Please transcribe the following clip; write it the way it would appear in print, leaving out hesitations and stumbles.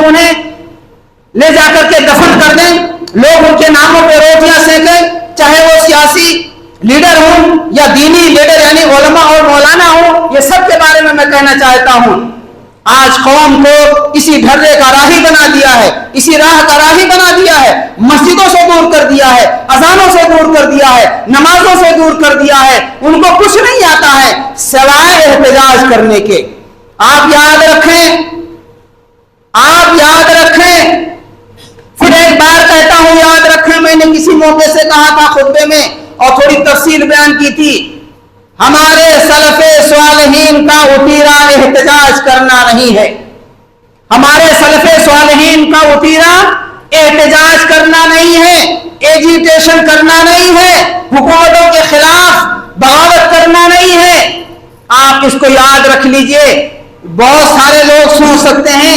उन्हें ले जाकर के दफन कर दें, लोग उनके नामों पे रोटियां सेकें, चाहे वो सियासी लीडर हों या दीनी लीडर यानी उलमा और मौलाना हो। ये सब के बारे में मैं कहना चाहता हूं। आज कौम को इसी ढर्रे का राही बना दिया है, इसी राह का राही बना दिया है, मस्जिदों से दूर कर दिया है, अजानों से दूर कर दिया है, नमाजों से दूर कर दिया है। उनको कुछ नहीं आता है सिवाय एहतजाज करने के। आप याद रखें, आप याद रखें, फिर एक बार कहता हूं, याद रखें, मैंने किसी मौके से कहा था खुतबे में और थोड़ी तफसील बयान की थी, हमारे सलफे स्वालिहीन का उतीरा एहतजाज करना नहीं है। हमारे सलफे स्वालिहीन का उतीरा एहतजाज करना नहीं है, एजिटेशन करना नहीं है, हुकूमतों के खिलाफ बगावत करना नहीं है। आप इसको याद रख लीजिए। बहुत सारे लोग सोच सकते हैं